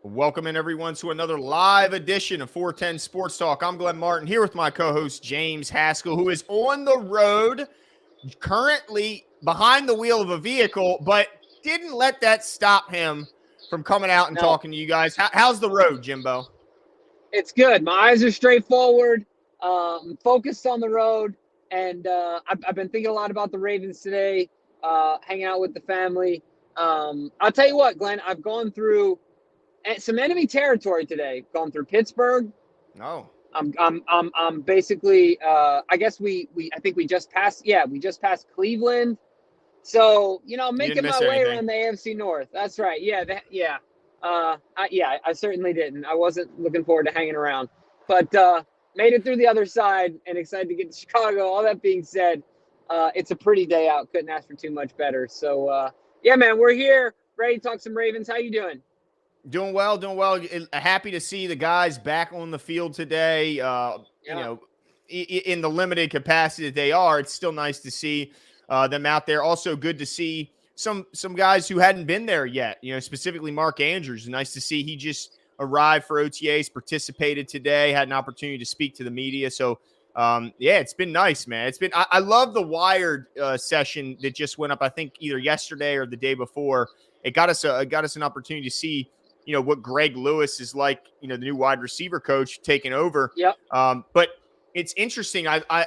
Welcome in everyone to another live edition of 410 Sports Talk. I'm Glenn Martin here with my co-host James Haskell, who is on the road, currently behind the wheel of a vehicle, but didn't let that stop him from coming out and talking to you guys. How's the road, Jimbo? It's good. My eyes are straightforward. I'm focused on the road, and I've been thinking a lot about the Ravens today, hanging out with the family. I'll tell you what, Glenn, I've gone through some enemy territory today. Gone through Pittsburgh. Oh. I'm basically I guess I think we just passed Cleveland. So, making my way around the AFC North. That's right. Yeah. I certainly didn't. I wasn't looking forward to hanging around, but made it through the other side and excited to get to Chicago. All that being said, it's a pretty day out. Couldn't ask for too much better. So, yeah, man, we're here, ready to talk some Ravens. How you doing? Doing well. Happy to see the guys back on the field today. You know, in the limited capacity that they are, it's still nice to see them out there. Also good to see some guys who hadn't been there yet, specifically Mark Andrews. Nice to see he just arrived for OTAs, participated today, had an opportunity to speak to the media. So, yeah, it's been nice, man. I love the Wired session that just went up, I think either yesterday or the day before. It got us an opportunity to see, what Greg Lewis is like, the new wide receiver coach taking over. Yep. But it's interesting. I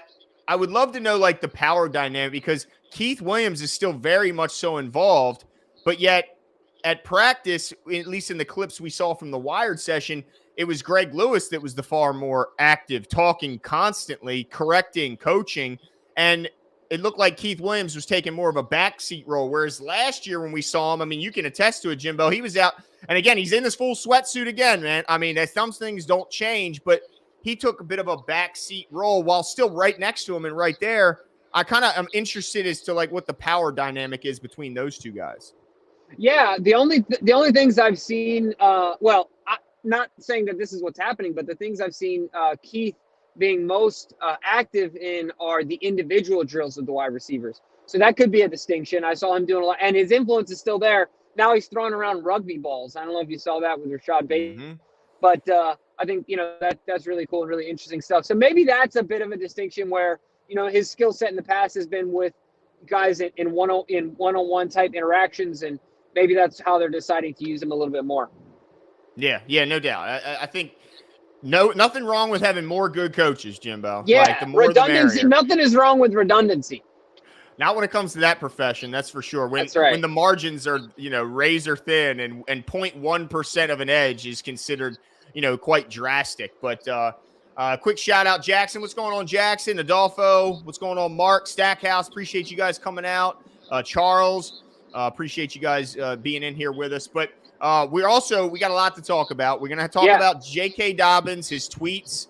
would love to know like the power dynamic, because Keith Williams is still very much so involved, but yet at practice, at least in the clips we saw from the Wired session, it was Greg Lewis that was the far more active, talking constantly, correcting, coaching. And it looked like Keith Williams was taking more of a backseat role. Whereas last year when we saw him, I mean, you can attest to it, Jimbo, he was out. And again, he's in this full sweatsuit again, man. I mean, some things don't change, but he took a bit of a backseat role while still right next to him and right there. I kind of am interested as to like what the power dynamic is between those two guys. Yeah, the only things I've seen, not saying that this is what's happening, but the things I've seen Keith being most active in are the individual drills of the wide receivers. So that could be a distinction. I saw him doing a lot, and his influence is still there. Now he's throwing around rugby balls. I don't know if you saw that with Rashad Bateman, but I think that's really cool and really interesting stuff. So maybe that's a bit of a distinction where his skill set in the past has been with guys in one-on-one type interactions, and maybe that's how they're deciding to use him a little bit more. Yeah, no doubt. I think nothing wrong with having more good coaches, Jimbo. Yeah, like, the more redundancy. The nothing is wrong with redundancy. Not when it comes to that profession, that's for sure. That's right. When the margins are, razor thin and 0.1% of an edge is considered, quite drastic. But quick shout out, Jackson. What's going on, Jackson? Adolfo. What's going on, Mark? Stackhouse. Appreciate you guys coming out. Charles. Appreciate you guys being in here with us. But we got a lot to talk about. We're going to talk about J.K. Dobbins, his tweets.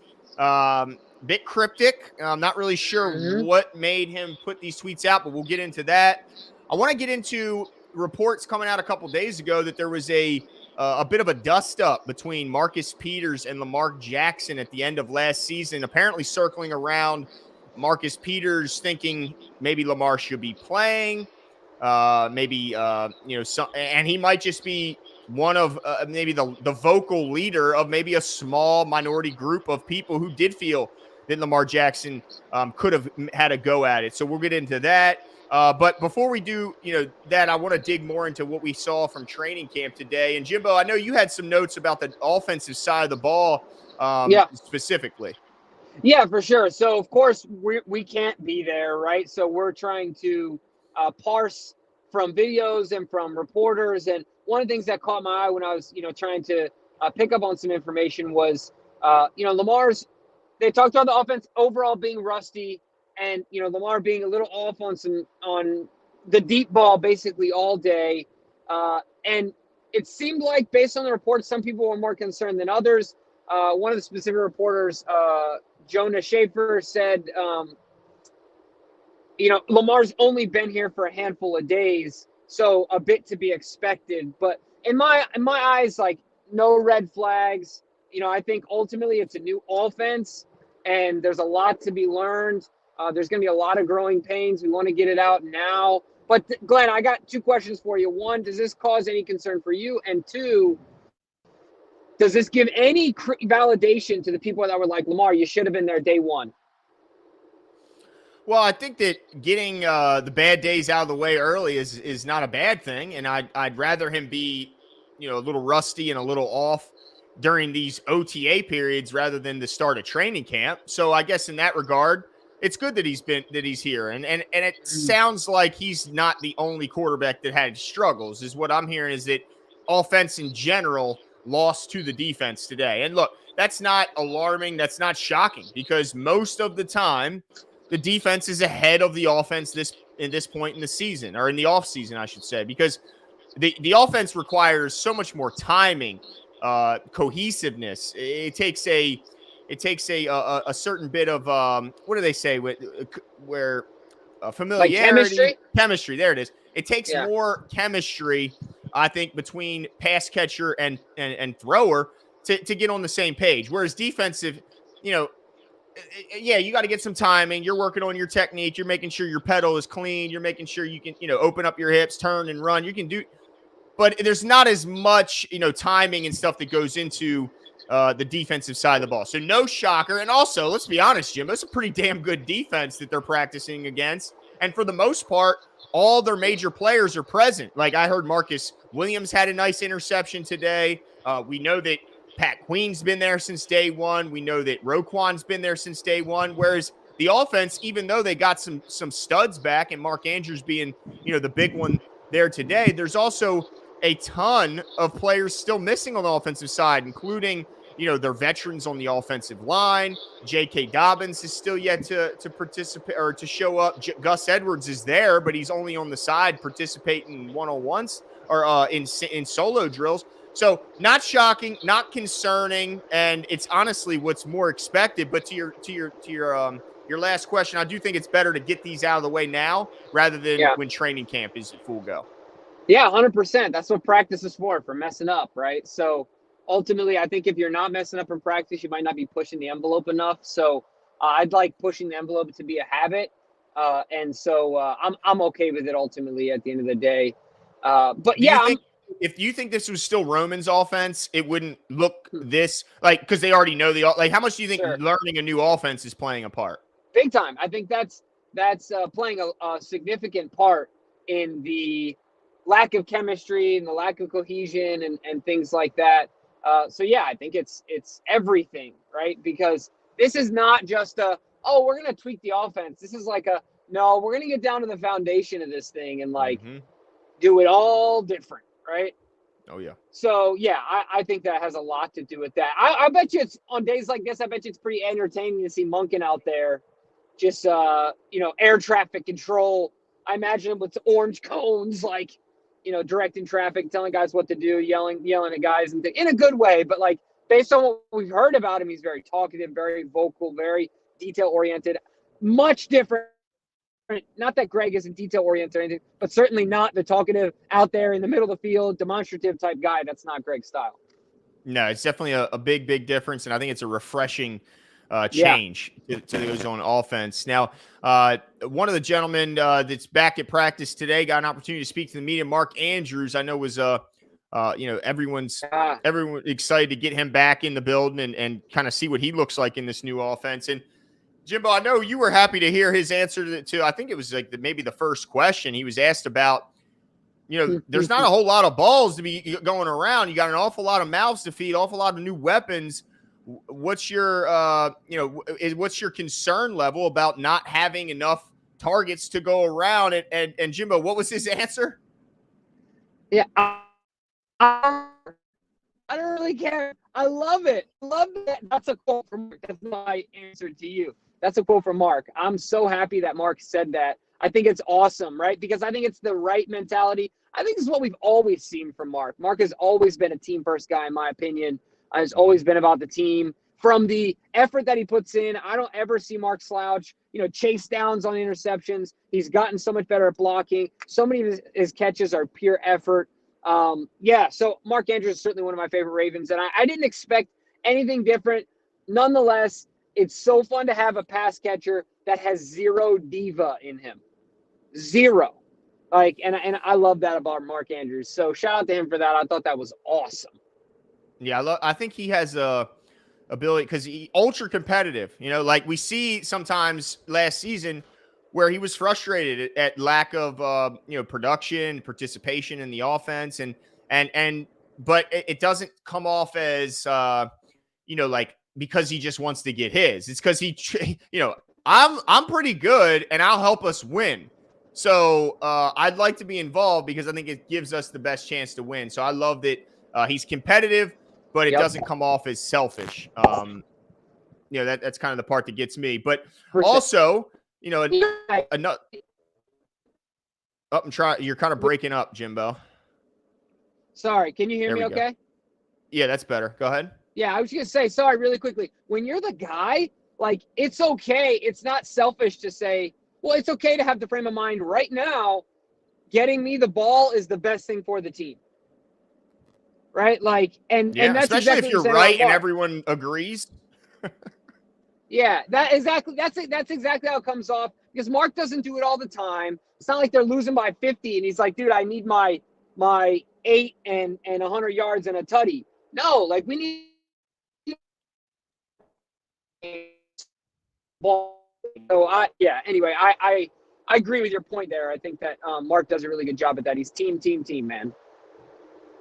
Bit cryptic. I'm not really sure what made him put these tweets out, but we'll get into that. I want to get into reports coming out a couple days ago that there was a bit of a dust up between Marcus Peters and Lamar Jackson at the end of last season, apparently circling around Marcus Peters thinking maybe Lamar should be playing, and he might just be one of maybe the vocal leader of maybe a small minority group of people who did feel that Lamar Jackson could have had a go at it. So we'll get into that. But before we do, that, I want to dig more into what we saw from training camp today. And Jimbo, I know you had some notes about the offensive side of the ball specifically. Yeah, for sure. So of course we can't be there, right? So we're trying to parse from videos and from reporters. And one of the things that caught my eye when I was, trying to pick up on some information was, they talked about the offense overall being rusty, and Lamar being a little off on the deep ball basically all day, and it seemed like, based on the reports, some people were more concerned than others. One of the specific reporters, Jonah Schaefer, said, Lamar's only been here for a handful of days, so a bit to be expected. But in my eyes, like, no red flags. I think ultimately it's a new offense, and there's a lot to be learned. There's going to be a lot of growing pains. We want to get it out now. But, Glenn, I got two questions for you. One, does this cause any concern for you? And two, Does this give any validation to the people that were like, Lamar, you should have been there day one? Well, I think that getting the bad days out of the way early is not a bad thing, and I'd rather him be, a little rusty and a little off during these OTA periods rather than the start of training camp. So I guess in that regard, it's good that he's here, and it sounds like he's not the only quarterback that had struggles. Is what I'm hearing is that offense in general lost to the defense today. And look, that's not alarming. That's not shocking because most of the time the defense is ahead of the offense in this point in the season, or in the offseason, I should say, because the offense requires so much more timing, cohesiveness. It takes a certain bit of what do they say where familiarity, like chemistry. There it is. It takes Yeah. more chemistry, I think, between pass catcher and thrower to get on the same page. Whereas defensive, yeah, you got to get some timing. You're working on your technique. You're making sure your pedal is clean. You're making sure you can, open up your hips, turn and run. You can do, but there's not as much, timing and stuff that goes into the defensive side of the ball. So no shocker. And also, let's be honest, Jim, it's a pretty damn good defense that they're practicing against. And for the most part, all their major players are present. Like I heard Marcus Williams had a nice interception today. We know that Pat Queen's been there since day one. We know that Roquan's been there since day one. Whereas the offense, even though they got some studs back and Mark Andrews being, the big one there today, there's also a ton of players still missing on the offensive side, including, their veterans on the offensive line. J.K. Dobbins is still yet to participate or to show up. Gus Edwards is there, but he's only on the side participating in one-on-ones or in solo drills. So not shocking, not concerning, and it's honestly what's more expected. But to your last question, I do think it's better to get these out of the way now rather than when training camp is at full go. Yeah, 100%. That's what practice is for messing up, right? So ultimately, I think if you're not messing up in practice, you might not be pushing the envelope enough. So I'd like pushing the envelope to be a habit, and so I'm okay with it ultimately at the end of the day. But if you think this was still Roman's offense, it wouldn't look this like because they already know how much do you think learning a new offense is playing a part? Big time. I think that's playing a significant part in the lack of chemistry and the lack of cohesion and things like that. So yeah, I think it's everything, right? Because this is not just we're going to tweak the offense. This is like no, we're going to get down to the foundation of this thing and do it all different. Right. Oh, yeah. So, yeah, I think that has a lot to do with that. I bet you it's on days like this. I bet you it's pretty entertaining to see Monken out there just, air traffic control. I imagine him with orange cones, directing traffic, telling guys what to do, yelling at guys and in a good way. But based on what we've heard about him, he's very talkative, very vocal, very detail oriented, much different. Not that Greg isn't detail-oriented or anything, but certainly not the talkative out there in the middle of the field, demonstrative type guy. That's not Greg's style. No, it's definitely a big, big difference, and I think it's a refreshing change to those on offense. Now, one of the gentlemen that's back at practice today got an opportunity to speak to the media. Mark Andrews, I know was everyone excited to get him back in the building and kind of see what he looks like in this new offense. And Jimbo, I know you were happy to hear his answer to I think it was maybe the first question he was asked about. There's not a whole lot of balls to be going around. You got an awful lot of mouths to feed, awful lot of new weapons. What's your, what's your concern level about not having enough targets to go around? And Jimbo, what was his answer? Yeah, I don't really care. I love it. Love that. That's a quote from Mark. That's my answer to you. That's a quote from Mark. I'm so happy that Mark said that. I think it's awesome, right? Because I think it's the right mentality. I think this is what we've always seen from Mark. Mark has always been a team-first guy, in my opinion. Has always been about the team. From the effort that he puts in, I don't ever see Mark slouch. Chase downs on interceptions. He's gotten so much better at blocking. So many of his catches are pure effort. So Mark Andrews is certainly one of my favorite Ravens, and I didn't expect anything different. Nonetheless, it's so fun to have a pass catcher that has zero diva in him. Zero. And I love that about Mark Andrews. So shout out to him for that. I thought that was awesome. Yeah, I think he has a ability because he ultra competitive. Like we see sometimes last season where he was frustrated at lack of production, participation in the offense, and but it doesn't come off as like because he just wants to get his. It's because I'm pretty good and I'll help us win. So I'd like to be involved because I think it gives us the best chance to win. So I love that he's competitive, but it Yep. doesn't come off as selfish. That's kind of the part that gets me. But Percent. also, another. I'm trying. You're kind of breaking up, Jimbo. Sorry, can you hear me okay? Go. Yeah, that's better. Go ahead. Yeah, I was going to say, sorry, really quickly. When you're the guy, like, it's okay. It's not selfish to say, well, it's okay to have the frame of mind right now. Getting me the ball is the best thing for the team. Right? Like, and that's especially exactly if you're right and everyone agrees. Yeah, that's exactly how it comes off because Mark doesn't do it all the time. It's not like they're losing by 50 and he's like, dude, I need my 8 and 100 yards and a tutty. No, like we need ball. So anyway, I agree with your point there. I think that Mark does a really good job at that. He's team, man.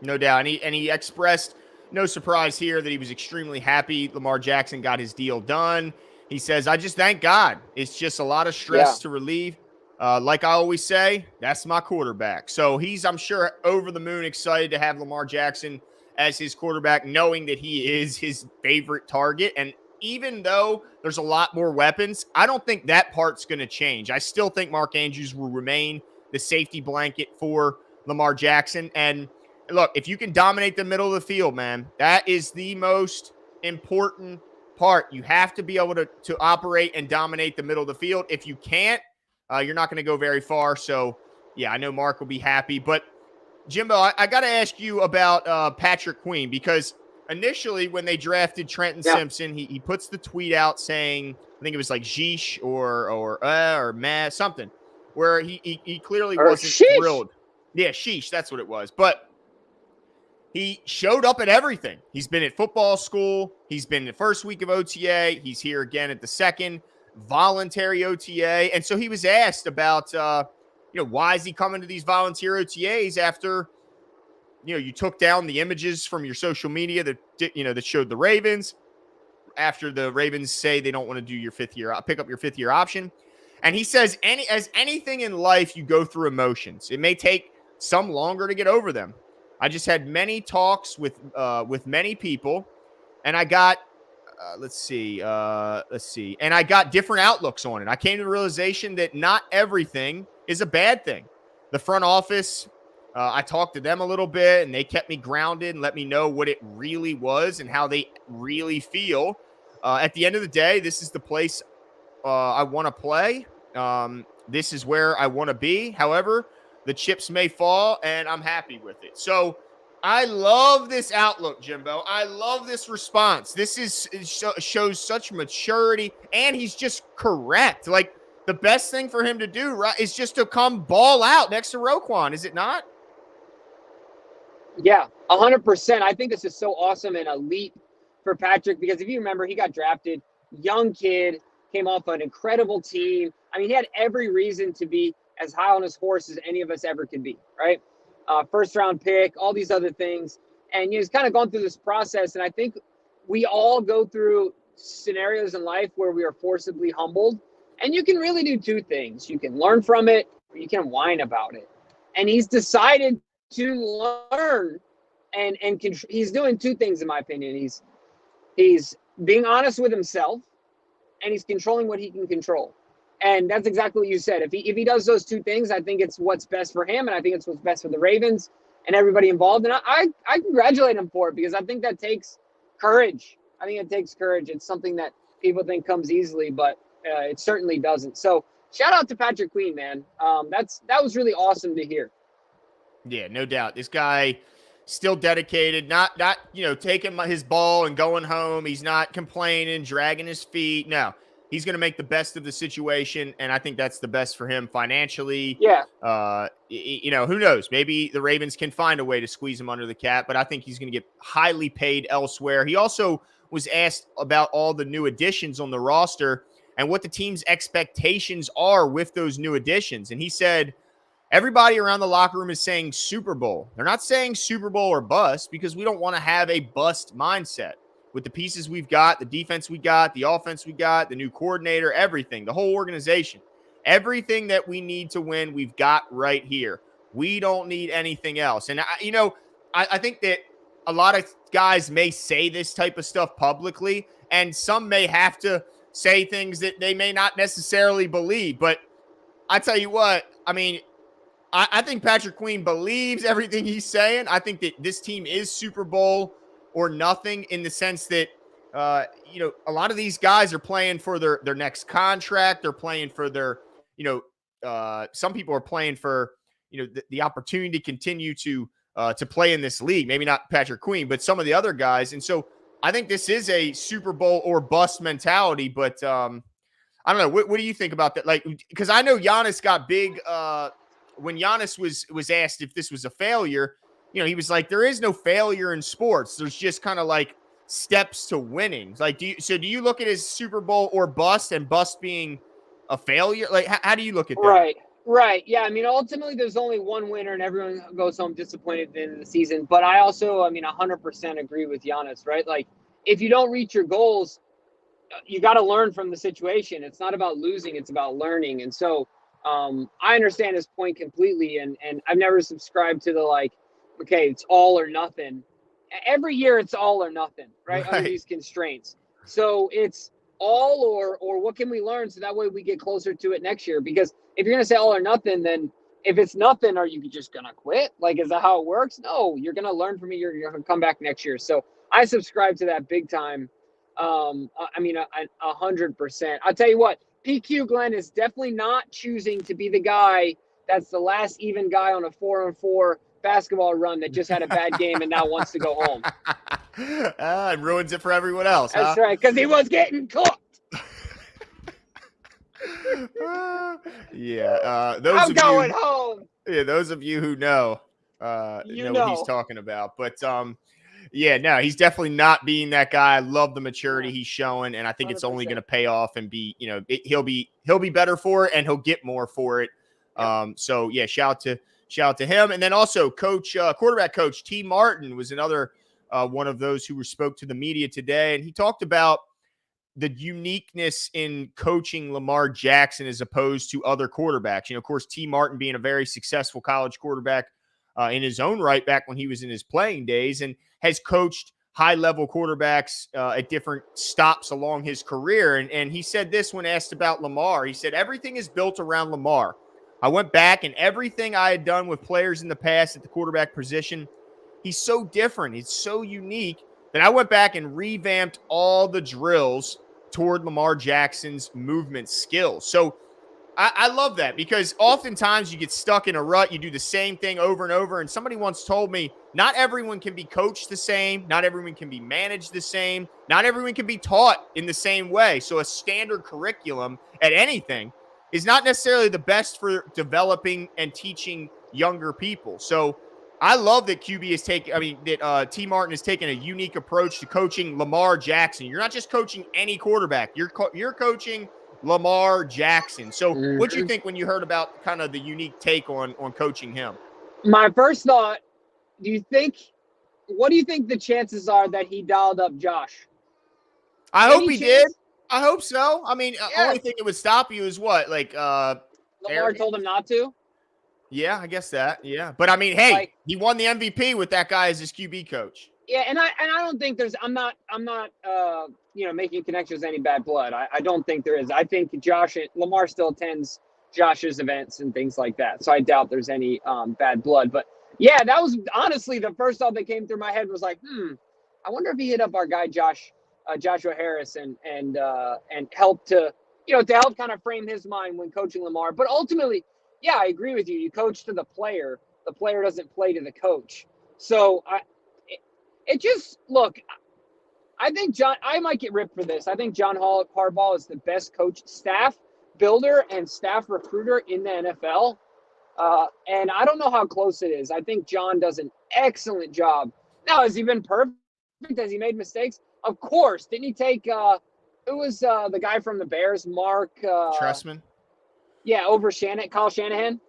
No doubt. And he expressed no surprise here that he was extremely happy Lamar Jackson got his deal done. He says, I just thank God. It's just a lot of stress to relieve. Like I always say, that's my quarterback. So he's, I'm sure, over the moon excited to have Lamar Jackson as his quarterback, knowing that he is his favorite target. And even though there's a lot more weapons, I don't think that part's going to change. I still think Mark Andrews will remain the safety blanket for Lamar Jackson. And look, if you can dominate the middle of the field, man, that is the most important part. You have to be able to operate and dominate the middle of the field. If you can't, you're not going to go very far. So, yeah, I know Mark will be happy. But, Jimbo, I got to ask you about Patrick Queen because initially when they drafted Trenton Simpson, he puts the tweet out saying, I think it was like Sheesh or meh, something, where he clearly wasn't thrilled. Yeah, Sheesh, that's what it was. But he showed up at everything. He's been at football school. He's been in the first week of OTA. He's here again at the second voluntary OTA. And so he was asked about, why is he coming to these volunteer OTAs after, you took down the images from your social media that showed the Ravens after the Ravens say they don't want to do your pick up your fifth year option. And he says, as anything in life, you go through emotions. It may take some longer to get over them. I just had many talks with many people, and I got let's see, and I got different outlooks on it. I came to the realization that not everything is a bad thing. The front office, I talked to them a little bit, and they kept me grounded and let me know what it really was and how they really feel. At the end of the day, this is the place I want to play. This is where I want to be. However, the chips may fall, and I'm happy with it. So I love this outlook, Jimbo. I love this response. This shows such maturity, and he's just correct. Like, the best thing for him to do, right, is just to come ball out next to Roquan, is it not? Yeah, 100%. I think this is so awesome and a leap for Patrick because if you remember, he got drafted, young kid, came off an incredible team. I mean, he had every reason to be as high on his horse as any of us ever could be, right? First round pick, all these other things. And he's kind of gone through this process. And I think we all go through scenarios in life where we are forcibly humbled. And you can really do two things. You can learn from it or you can whine about it. And he's decided to learn and he's doing two things, in my opinion. He's being honest with himself and he's controlling what he can control. And that's exactly what you said. If he does those two things, I think it's what's best for him, and I think it's what's best for the Ravens and everybody involved. And I congratulate him for it because I think that takes courage. I think it takes courage. It's something that people think comes easily, but it certainly doesn't. So shout out to Patrick Queen, man. That was really awesome to hear. Yeah, no doubt. This guy still dedicated, not taking his ball and going home. He's not complaining, dragging his feet. No. he's going to make the best of the situation, and I think that's the best for him financially. Yeah. Who knows? Maybe the Ravens can find a way to squeeze him under the cap, but I think he's going to get highly paid elsewhere. He also was asked about all the new additions on the roster and what the team's expectations are with those new additions. And he said, everybody around the locker room is saying Super Bowl. They're not saying Super Bowl or bust because we don't want to have a bust mindset. With the pieces we've got, the defense we got, the offense we got, the new coordinator, everything, the whole organization, everything that we need to win, we've got right here. We don't need anything else. And, I think that a lot of guys may say this type of stuff publicly, and some may have to say things that they may not necessarily believe. But I tell you what, I mean, I think Patrick Queen believes everything he's saying. I think that this team is Super Bowl or nothing, in the sense that, a lot of these guys are playing for their next contract. They're playing for their, some people are playing for, the opportunity to continue to play in this league. Maybe not Patrick Queen, but some of the other guys. And so I think this is a Super Bowl or bust mentality. But I don't know. What do you think about that? Like, because I know Giannis got big when Giannis was asked if this was a failure. He was like, there is no failure in sports. There's just kind of like steps to winning. Like, do you look at it as Super Bowl or bust, and bust being a failure? Like, how do you look at that? Right. Yeah. I mean, ultimately, there's only one winner, and everyone goes home disappointed at the end of the season. But I also, 100% agree with Giannis, right? Like, if you don't reach your goals, you got to learn from the situation. It's not about losing, it's about learning. And so I understand his point completely. And I've never subscribed to the, like, okay, it's all or nothing. Every year it's all or nothing, right? Under these constraints. So it's all or what can we learn, so that way we get closer to it next year? Because if you're going to say all or nothing, then if it's nothing, are you just going to quit? Like, is that how it works? No, you're going to learn from it. You're going to come back next year. So I subscribe to that big time. 100%. I'll tell you what, PQ Glenn is definitely not choosing to be the guy that's the last even guy on a 4-on-4 basketball run that just had a bad game and now wants to go home. It ruins it for everyone else. That's right, because he was getting cooked. I'm going home. Yeah, those of you who know what he's talking about. But he's definitely not being that guy. I love the maturity he's showing, and I think 100%. It's only going to pay off and be, he'll be better for it, and he'll get more for it. Yep. Shout out to him. And then also quarterback coach T. Martin was another one of those who spoke to the media today. And he talked about the uniqueness in coaching Lamar Jackson as opposed to other quarterbacks. Of course, T. Martin being a very successful college quarterback in his own right back when he was in his playing days, and has coached high-level quarterbacks at different stops along his career. And he said this when asked about Lamar. He said, everything is built around Lamar. I went back, and everything I had done with players in the past at the quarterback position, he's so different. It's so unique that I went back and revamped all the drills toward Lamar Jackson's movement skills. So I love that, because oftentimes you get stuck in a rut. You do the same thing over and over. And somebody once told me, not everyone can be coached the same. Not everyone can be managed the same. Not everyone can be taught in the same way. So a standard curriculum at anything is not necessarily the best for developing and teaching younger people. So I love that T. Martin is taking a unique approach to coaching Lamar Jackson. You're not just coaching any quarterback. You're coaching Lamar Jackson. So what do you think when you heard about kind of the unique take on coaching him? My first thought, what do you think the chances are that he dialed up Josh? I hope he did. I hope so. I mean, only thing that would stop you is what? Like, Lamar told him not to? Yeah, I guess that. Yeah. But I mean, hey, he won the MVP with that guy as his QB coach. Yeah, and I don't think I'm not making connections with any bad blood. I don't think there is. I think Lamar still attends Josh's events and things like that. So I doubt there's any bad blood. But yeah, that was honestly the first thought that came through my head was like, I wonder if he hit up our guy Joshua Harris and help to help kind of frame his mind when coaching Lamar. But ultimately, yeah, I agree with you. You coach to the player. The player doesn't play to the coach. So I think I might get ripped for this. I think John Harbaugh is the best coach, staff builder, and staff recruiter in the NFL. And I don't know how close it is. I think John does an excellent job. Now, has he been perfect? Has he made mistakes? Of course. Didn't he take who was the guy from the Bears, Mark Trestman? Yeah, over Kyle Shanahan.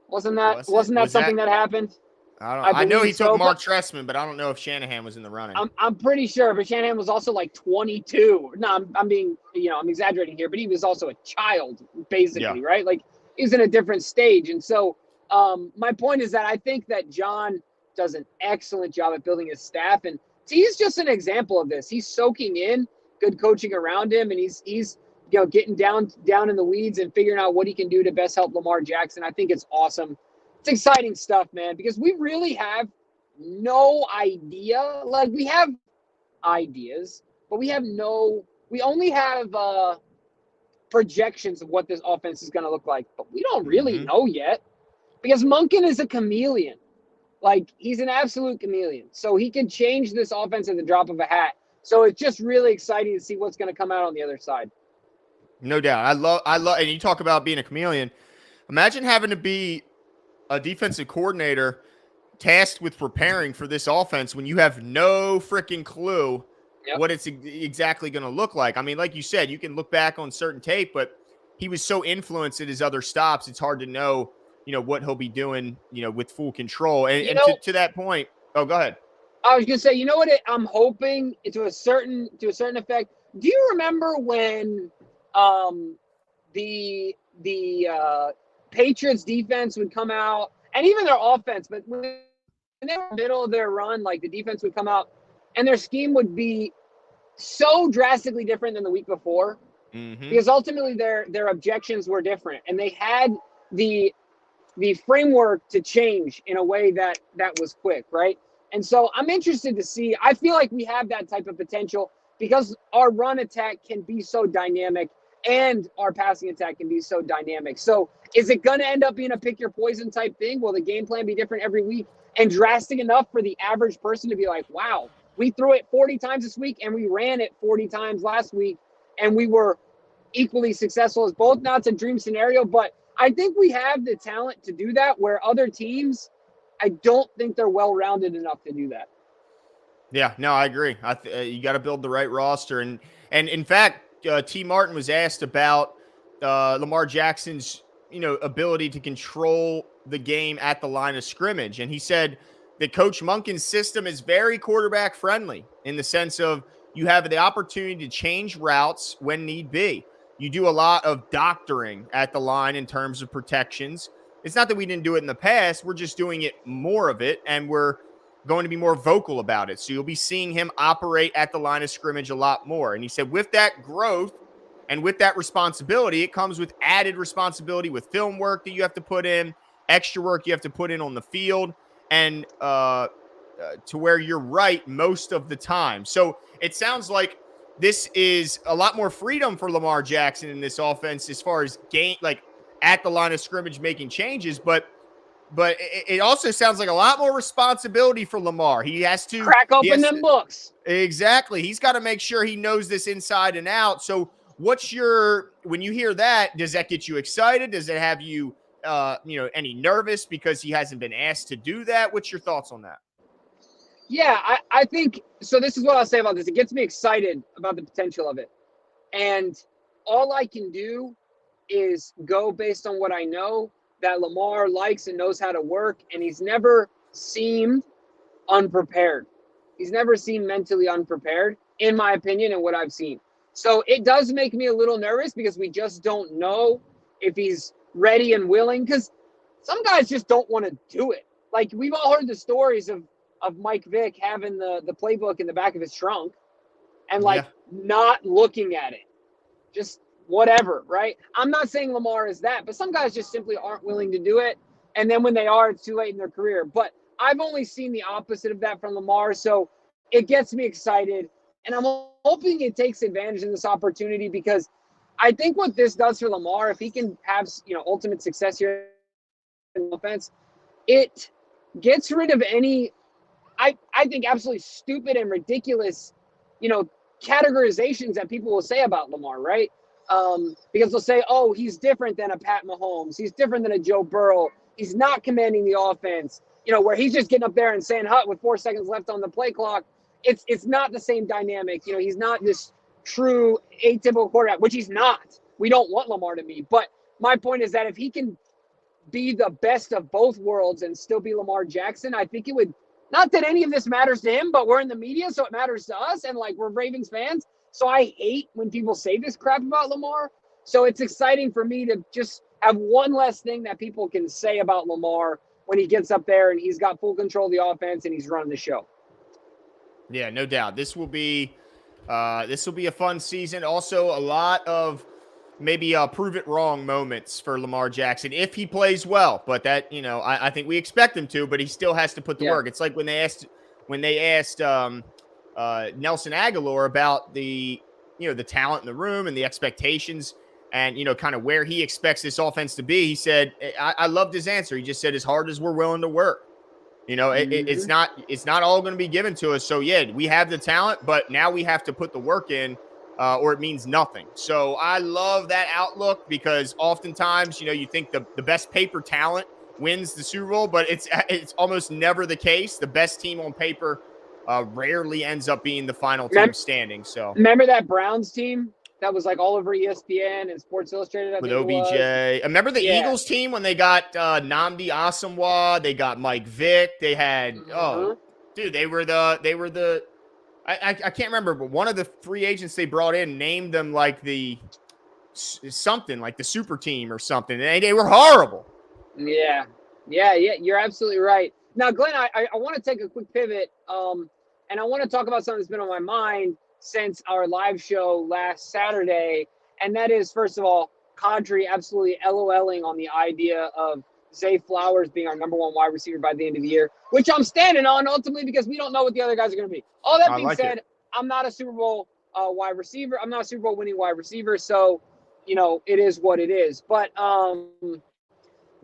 Wasn't that Was something that happened? I know he took Mark Trestman, but I don't know if Shanahan was in the running. I'm pretty sure, but Shanahan was also like 22. No, I'm being, I'm exaggerating here, but he was also a child, basically, right? Like he's in a different stage. And so my point is that I think that John does an excellent job at building his staff. And he's just an example of this. He's soaking in good coaching around him, and he's getting down in the weeds and figuring out what he can do to best help Lamar Jackson. I think it's awesome. It's exciting stuff, man, because we really have no idea. Like, we have ideas, but we only have projections of what this offense is going to look like, but we don't really know yet, because Monken is a chameleon. Like, he's an absolute chameleon. So he can change this offense at the drop of a hat. So it's just really exciting to see what's going to come out on the other side. No doubt. I love, and you talk about being a chameleon. Imagine having to be a defensive coordinator tasked with preparing for this offense when you have no freaking clue what it's exactly going to look like. I mean, like you said, you can look back on certain tape, but he was so influenced at his other stops, it's hard to know, what he'll be doing, with full control. And to that point, oh, go ahead. I was going to say, I'm hoping to a certain effect. Do you remember when the Patriots defense would come out, and even their offense, but when they were in the middle of their run, like, the defense would come out and their scheme would be so drastically different than the week before, because ultimately their objections were different, and they had the framework to change in a way that was quick, right? And so I'm interested to see. I feel like we have that type of potential because our run attack can be so dynamic and our passing attack can be so dynamic. So is it going to end up being a pick your poison type thing? Will the game plan be different every week and drastic enough for the average person to be like, wow, we threw it 40 times this week and we ran it 40 times last week and we were equally successful as both? Now, it's a dream scenario, but I think we have the talent to do that, where other teams, I don't think they're well-rounded enough to do that. Yeah, no, I agree. You got to build the right roster. And in fact, T. Martin was asked about Lamar Jackson's, ability to control the game at the line of scrimmage. And he said that Coach Monken's system is very quarterback friendly in the sense of you have the opportunity to change routes when need be. You do a lot of doctoring at the line in terms of protections. It's not that we didn't do it in the past. We're just doing it more of it, and we're going to be more vocal about it. So you'll be seeing him operate at the line of scrimmage a lot more. And he said with that growth and with that responsibility, it comes with added responsibility with film work that you have to put in, extra work you have to put in on the field, and to where you're right most of the time. So it sounds like this is a lot more freedom for Lamar Jackson in this offense as far as game, like at the line of scrimmage making changes, but it also sounds like a lot more responsibility for Lamar. He has to crack open them books. Exactly. He's got to make sure he knows this inside and out. So when you hear that, does that get you excited? Does it have you, any nervous because he hasn't been asked to do that? What's your thoughts on that? Yeah, I think so. This is what I'll say about this. It gets me excited about the potential of it. And all I can do is go based on what I know that Lamar likes and knows how to work. And he's never seemed unprepared. He's never seemed mentally unprepared, in my opinion, and what I've seen. So it does make me a little nervous because we just don't know if he's ready and willing, because some guys just don't want to do it. Like, we've all heard the stories of Mike Vick having the playbook in the back of his trunk and not looking at it. Just whatever, right? I'm not saying Lamar is that, but some guys just simply aren't willing to do it. And then when they are, it's too late in their career. But I've only seen the opposite of that from Lamar. So it gets me excited. And I'm hoping it takes advantage of this opportunity, because I think what this does for Lamar, if he can have, ultimate success here in offense, it gets rid of any, I think absolutely stupid and ridiculous, categorizations that people will say about Lamar, right? Because they'll say, oh, he's different than a Pat Mahomes. He's different than a Joe Burrow. He's not commanding the offense, where he's just getting up there and saying, hut with 4 seconds left on the play clock. It's not the same dynamic. He's not this true atypical quarterback, which he's not. We don't want Lamar to be. But my point is that if he can be the best of both worlds and still be Lamar Jackson, I think it would, not that any of this matters to him, but we're in the media, so it matters to us, and we're Ravens fans. So I hate when people say this crap about Lamar. So it's exciting for me to just have one less thing that people can say about Lamar when he gets up there and he's got full control of the offense and he's running the show. Yeah, no doubt. This will be a fun season. Also, a lot of maybe prove it wrong moments for Lamar Jackson if he plays well. But that, I think we expect him to, but he still has to put the work. It's like when they asked Nelson Aguilar about the talent in the room and the expectations and, kind of where he expects this offense to be. He said, I loved his answer. He just said, as hard as we're willing to work. It's not all going to be given to us. So, yeah, we have the talent, but now we have to put the work in or it means nothing. So I love that outlook because oftentimes, you think the best paper talent wins the Super Bowl, but it's almost never the case. The best team on paper rarely ends up being the final team standing. So remember that Browns team that was all over ESPN and Sports Illustrated with OBJ? Remember the Eagles team when they got Nnamdi Asomugha, they got Mike Vick, they had they were the I can't remember, but one of the free agents they brought in named them the super team or something. And they were horrible. Yeah, you're absolutely right. Now, Glenn, I want to take a quick pivot, and I want to talk about something that's been on my mind since our live show last Saturday, and that is, first of all, Kadri absolutely LOLing on the idea of Zay Flowers being our number one wide receiver by the end of the year, which I'm standing on ultimately because we don't know what the other guys are going to be. All that being said, I'm not a Super Bowl wide receiver. I'm not a Super Bowl winning wide receiver, so it is what it is. But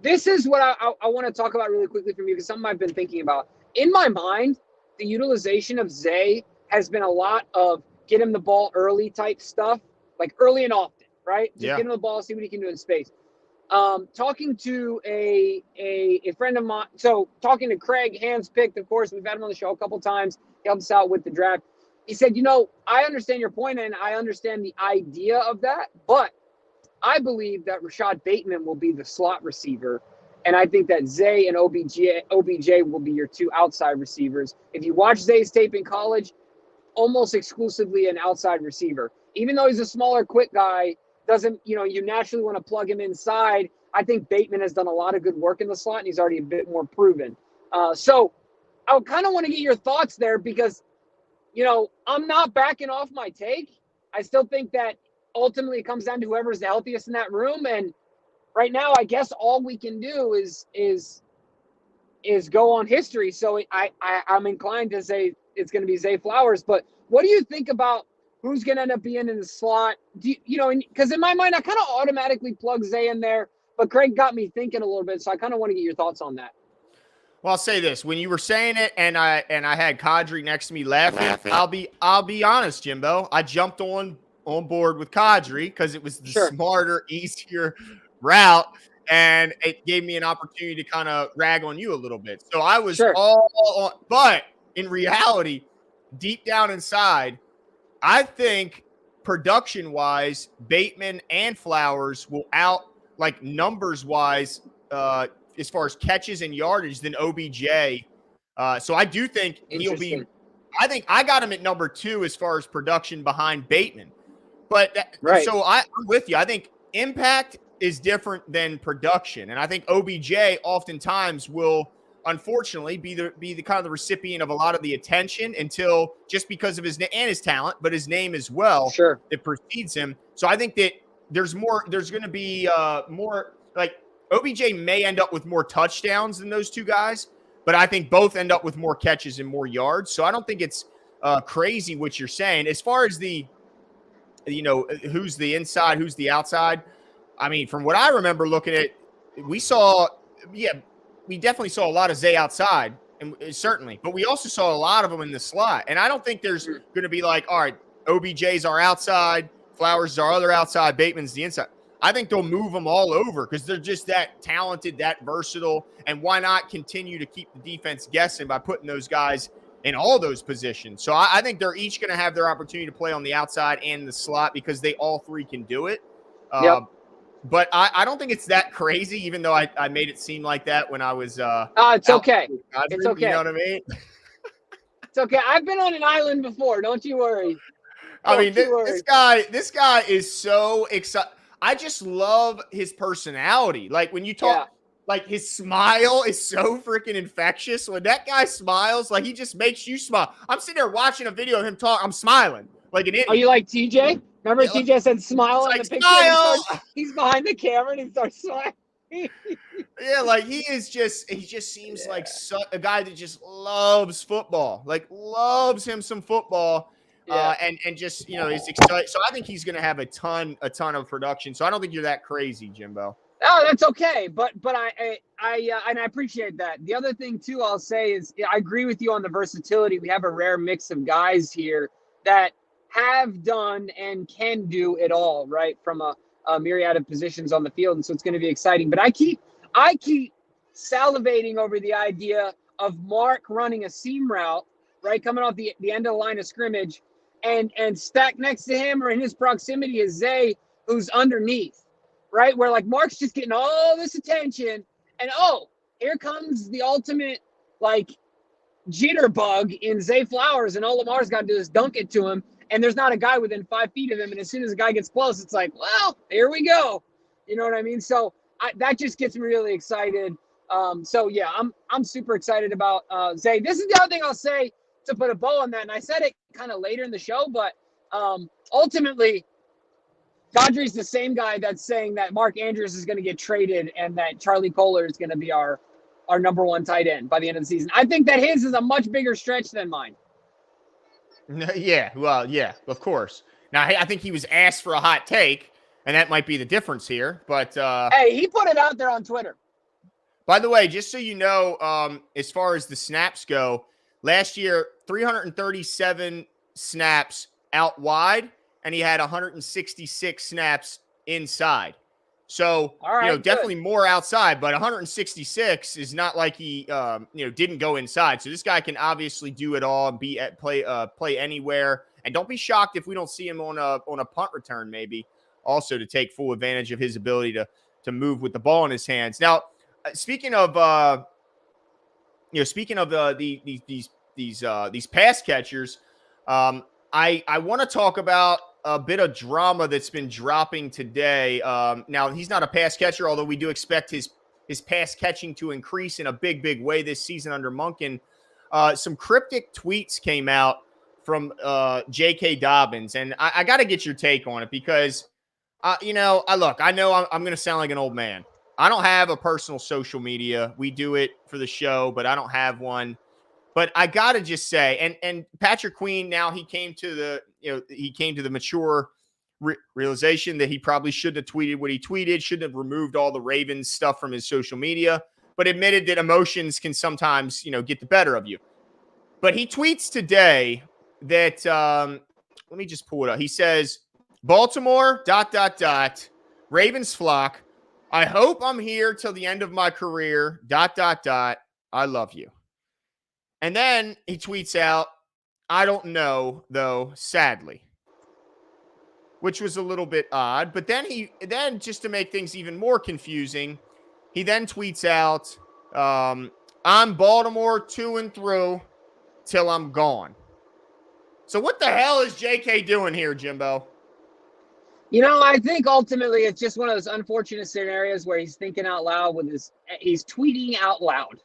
this is what I want to talk about really quickly from you because something I've been thinking about. In my mind, the utilization of Zay has been a lot of get him the ball early type stuff, early and often, right? Just get him the ball, see what he can do in space. Talking to a friend of mine, so talking to Craig, handpicked, of course, we've had him on the show a couple times. He helped us out with the draft. He said, I understand your point and I understand the idea of that, but I believe that Rashad Bateman will be the slot receiver. And I think that Zay and OBJ will be your two outside receivers. If you watch Zay's tape in college, almost exclusively an outside receiver. Even though he's a smaller, quick guy, doesn't, you naturally want to plug him inside. I think Bateman has done a lot of good work in the slot, and he's already a bit more proven. So I kind of want to get your thoughts there because, I'm not backing off my take. I still think that ultimately it comes down to whoever's the healthiest in that room. And right now, I guess all we can do is go on history. So I'm inclined to say it's going to be Zay Flowers. But what do you think about who's going to end up being in the slot? Because in my mind, I kind of automatically plug Zay in there. But Craig got me thinking a little bit, so I kind of want to get your thoughts on that. Well, I'll say this: when you were saying it, and I had Kadri next to me laughing, I'll be honest, Jimbo. I jumped on board with Kadri because it was the smarter, easier route, and it gave me an opportunity to kind of rag on you a little bit. So I was all on, but in reality, deep down inside, I think production-wise, Bateman and Flowers will numbers-wise, as far as catches and yardage than OBJ. So I do think he'll be – I think I got him at number 2 as far as production behind Bateman. But so I'm with you. I think impact is different than production. And I think OBJ oftentimes will – unfortunately, be the kind of the recipient of a lot of the attention until just because of his name and his talent, but his name as well that precedes him. So I think that there's going to be more OBJ may end up with more touchdowns than those two guys, but I think both end up with more catches and more yards. So I don't think it's crazy what you're saying. As far as the, who's the inside, who's the outside. I mean, from what I remember looking at, we definitely saw a lot of Zay outside, And certainly, but we also saw a lot of them in the slot. And I don't think there's going to be like, all right, OBJ's our outside, Flowers is our other outside, Bateman's the inside. I think they'll move them all over because they're just that talented, that versatile. And why not continue to keep the defense guessing by putting those guys in all those positions? So I think they're each going to have their opportunity to play on the outside and the slot because they all three can do it. Yep. But I don't think it's that crazy, even though I made it seem like that when I was it's okay. It's okay. You know what I mean? It's okay. I've been on an island before. Don't you worry. I mean, this guy is so excited. I just love his personality. Like when you talk, like his smile is so freaking infectious. When that guy smiles, like he just makes you smile. I'm sitting there watching a video of him talk. I'm smiling like an idiot. Are you like TJ? Remember TJ said smile in the picture? Smile! He's behind the camera and he starts smiling. Yeah, like he just seems like a guy that just loves football, like loves him some football. And just, he's excited. So I think he's going to have a ton of production. So I don't think you're that crazy, Jimbo. Oh, that's okay. But I appreciate that. The other thing too, I'll say is I agree with you on the versatility. We have a rare mix of guys here that have done and can do it all, right? From a myriad of positions on the field. And so it's going to be exciting. But I keep salivating over the idea of Mark running a seam route, right? Coming off the end of the line of scrimmage. And stacked next to him or in his proximity is Zay, who's underneath, right? Where like Mark's just getting all this attention, and here comes the ultimate like jitterbug in Zay Flowers, and all Lamar's got to do is dunk it to him, and there's not a guy within 5 feet of him, and as soon as the guy gets close, it's like, well, here we go, you know what I mean? So that just gets me really excited. So yeah, I'm super excited about Zay. This is the other thing I'll say to put a bow on that, and I said it kind of later in the show, but ultimately, Godry's the same guy that's saying that Mark Andrews is going to get traded and that Charlie Kohler is going to be our number one tight end by the end of the season. I think that his is a much bigger stretch than mine. Yeah, well, yeah, of course. Now, I think he was asked for a hot take, and that might be the difference here. But hey, he put it out there on Twitter. By the way, just so you know, as far as the snaps go, last year, 337 snaps out wide, and he had 166 snaps inside. So, definitely more outside, but 166 is not like he, didn't go inside. So this guy can obviously do it all and play anywhere. And don't be shocked if we don't see him on a punt return, maybe also to take full advantage of his ability to move with the ball in his hands. Now, speaking of these pass catchers, I want to talk about a bit of drama that's been dropping today. Now, he's not a pass catcher, although we do expect his pass catching to increase in a big way this season under Monken. Some cryptic tweets came out from J.K. Dobbins, and I got to get your take on it because, I know I'm going to sound like an old man. I don't have a personal social media. We do it for the show, but I don't have one. But I got to just say, and Patrick Queen, now he came to the mature realization that he probably shouldn't have tweeted what he tweeted, shouldn't have removed all the Ravens stuff from his social media, but admitted that emotions can sometimes, get the better of you. But he tweets today that, let me just pull it up. He says, Baltimore, ... Ravens flock. I hope I'm here till the end of my career, ... I love you. And then he tweets out, I don't know, though, sadly, which was a little bit odd. But then just to make things even more confusing, he then tweets out, I'm Baltimore to and through till I'm gone. So what the hell is JK doing here, Jimbo? I think ultimately it's just one of those unfortunate scenarios where he's thinking out loud he's tweeting out loud.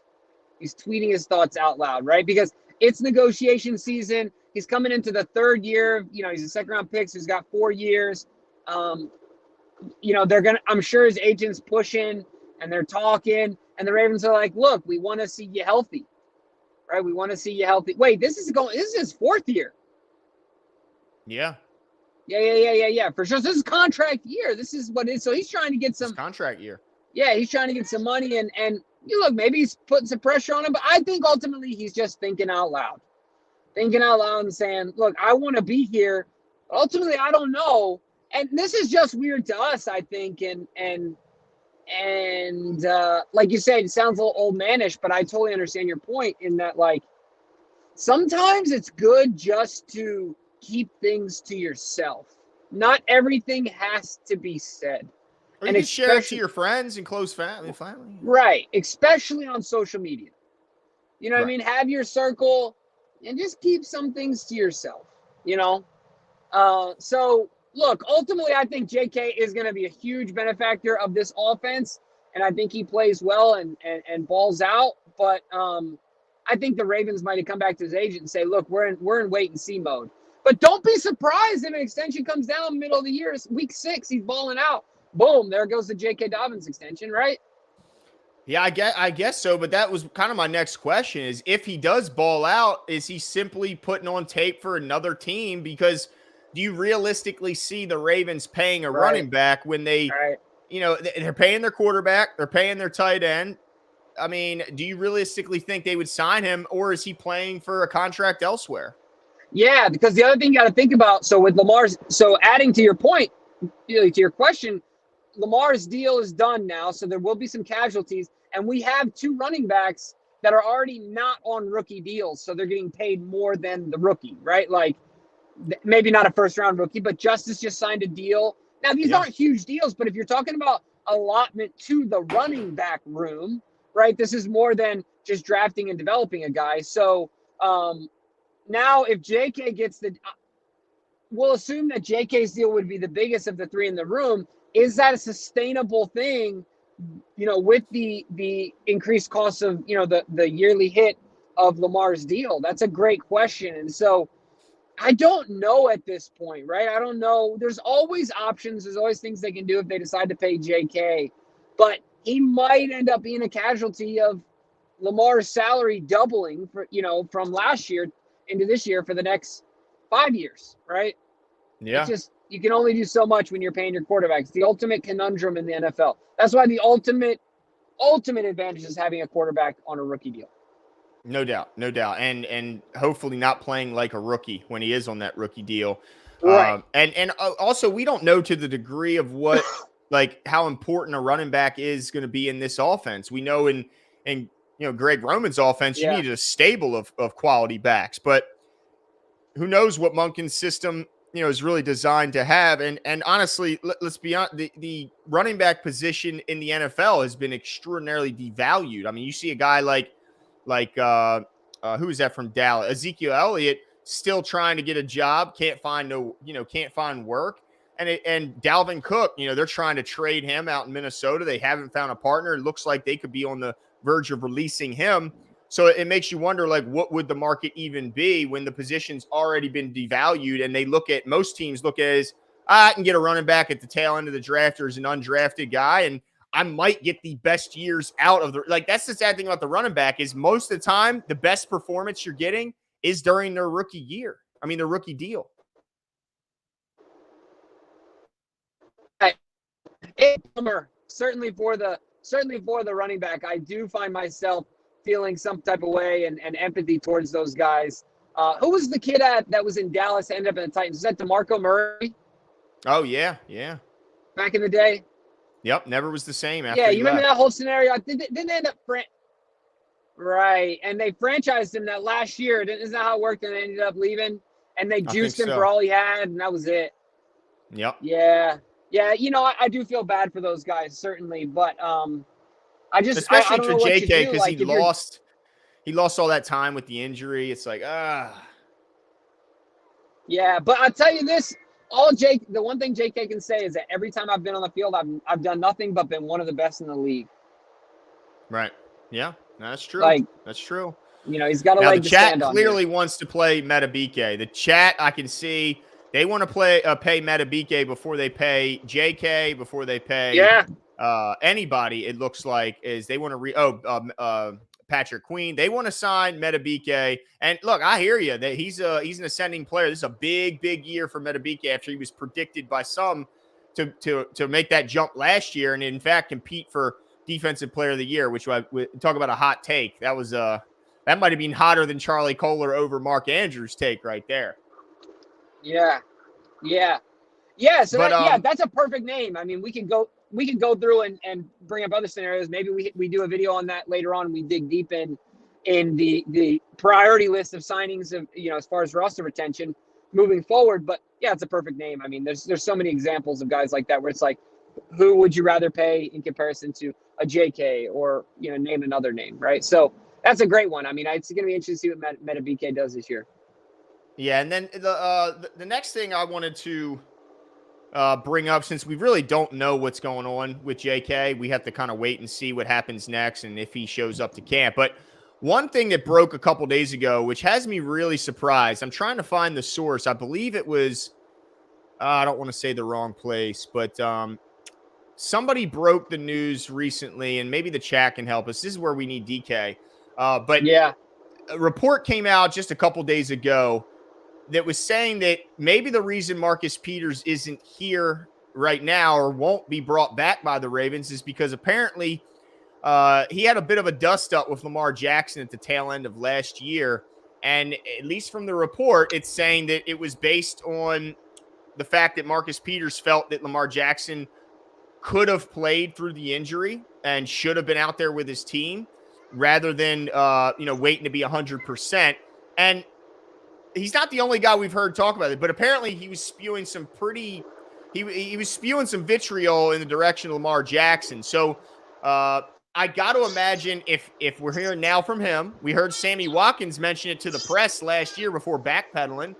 He's tweeting his thoughts out loud, right? Because it's negotiation season. He's coming into the third year. He's a second-round pick, so he's got 4 years. I'm sure his agent's pushing, and they're talking, and the Ravens are like, look, we want to see you healthy, right? We want to see you healthy. Wait, this is his 4th year. Yeah. Yeah, for sure. So this is contract year. This is what it is. So he's trying to get some contract year. Yeah, he's trying to get some money, and look, maybe he's putting some pressure on him, but I think ultimately he's just thinking out loud and saying, look, I want to be here. But ultimately, I don't know. And this is just weird to us, I think. And like you said, it sounds a little old manish, but I totally understand your point in that, like, sometimes it's good just to keep things to yourself. Not everything has to be said. Or you can share it to your friends and close family. Right. Especially on social media. You know what I mean? Have your circle and just keep some things to yourself, you know? So, look, ultimately, I think JK is going to be a huge benefactor of this offense, and I think he plays well and balls out. But I think the Ravens might have come back to his agent and say, look, we're in wait-and-see mode. But don't be surprised if an extension comes down middle of the year. It's week 6, he's balling out. Boom, there goes the J.K. Dobbins extension, right? Yeah, I guess so. But that was kind of my next question is if he does ball out, is he simply putting on tape for another team? Because do you realistically see the Ravens paying a running back when they, you know, they're paying their quarterback, they're paying their tight end? I mean, do you realistically think they would sign him, or is he playing for a contract elsewhere? Yeah, because the other thing you got to think about, so with Lamar's, so adding to your point, to your question, Lamar's deal is done now, so there will be some casualties. And we have 2 running backs that are already not on rookie deals, so they're getting paid more than the rookie, right? Like, maybe not a first-round rookie, but Justice just signed a deal. Now, these aren't huge deals, but if you're talking about allotment to the running back room, right, this is more than just drafting and developing a guy. So now if JK gets we'll assume that JK's deal would be the biggest of the 3 in the room. Is that a sustainable thing, you know, with the increased cost of, you know, the yearly hit of Lamar's deal? That's a great question. And so I don't know at this point, right? I don't know. There's always options. There's always things they can do if they decide to pay JK. But he might end up being a casualty of Lamar's salary doubling for, you know, from last year into this year for the next 5 years, right? Yeah. It's just, you can only do so much when you're paying your quarterback. It's the ultimate conundrum in the NFL. That's why the ultimate advantage is having a quarterback on a rookie deal. No doubt. And hopefully not playing like a rookie when he is on that rookie deal. Right. And also we don't know to the degree of what, like how important a running back is going to be in this offense. We know in you know, Greg Roman's offense, you needed a stable of quality backs, but who knows what Monken's system, you know, is really designed to have. And honestly, let's be honest, the running back position in the NFL has been extraordinarily devalued. I mean, you see a guy like who is that from Dallas? Ezekiel Elliott still trying to get a job, can't find work. And Dalvin Cook, you know, they're trying to trade him out in Minnesota. They haven't found a partner. It looks like they could be on the verge of releasing him. So it makes you wonder, like, what would the market even be when the position's already been devalued? And most teams look at it as, I can get a running back at the tail end of the draft or as an undrafted guy, and I might get the best years out of that's the sad thing about the running back is most of the time, the best performance you're getting is during their rookie year. I mean, their rookie deal. Certainly for the running back, I do find myself feeling some type of way and empathy towards those guys. Who was the kid that was in Dallas, ended up in the Titans? Is that DeMarco Murray? Oh, yeah. Back in the day? Yep, never was the same after you remember that whole scenario? Didn't they end up right, and they franchised him that last year. Isn't that how it worked? And they ended up leaving, and they juiced him for all he had, and that was it. Yep. Yeah. You know, I do feel bad for those guys, certainly, but I just especially I don't for know JK because he lost all that time with the injury. It's like Yeah, but I'll tell you this. The one thing JK can say is that every time I've been on the field, I've done nothing but been one of the best in the league. Right. Yeah, that's true. That's true. You know, he's got a leg to stand on. The chat clearly wants to play Metabike. The chat, I can see they want to pay Metabike before they pay JK, before they pay anybody. It looks like is they want to Patrick Queen. They want to sign Metabike. And look, I hear you that he's an ascending player. This is a big year for Metabike after he was predicted by some to make that jump last year and in fact compete for defensive player of the year, which we talk about a hot take. That was that might have been hotter than Charlie Kohler over Mark Andrews' take right there. Yeah. So But that's a perfect name. I mean, we can go through and bring up other scenarios. Maybe we do a video on that later on. We dig deep in the priority list of signings of, as far as roster retention moving forward. But yeah, it's a perfect name. I mean, there's so many examples of guys like that where it's like, who would you rather pay in comparison to a JK or, name another name, right? So that's a great one. I mean, it's going to be interesting to see what Meta BK does this year. Yeah, and then the next thing I wanted to bring up, since we really don't know what's going on with JK, we have to kind of wait and see what happens next and if he shows up to camp. But one thing that broke a couple days ago, which has me really surprised, I'm trying to find the source. I believe it was, I don't want to say the wrong place, but somebody broke the news recently, and maybe the chat can help us. This is where we need DK. But yeah, a report came out just a couple days ago that was saying that maybe the reason Marcus Peters isn't here right now or won't be brought back by the Ravens is because apparently he had a bit of a dust-up with Lamar Jackson at the tail end of last year. And at least from the report, it's saying that it was based on the fact that Marcus Peters felt that Lamar Jackson could have played through the injury and should have been out there with his team rather than, waiting to be 100%. And he's not the only guy we've heard talk about it, but apparently he was spewing some he was spewing some vitriol in the direction of Lamar Jackson. So I got to imagine if we're hearing now from him, we heard Sammy Watkins mention it to the press last year before backpedaling.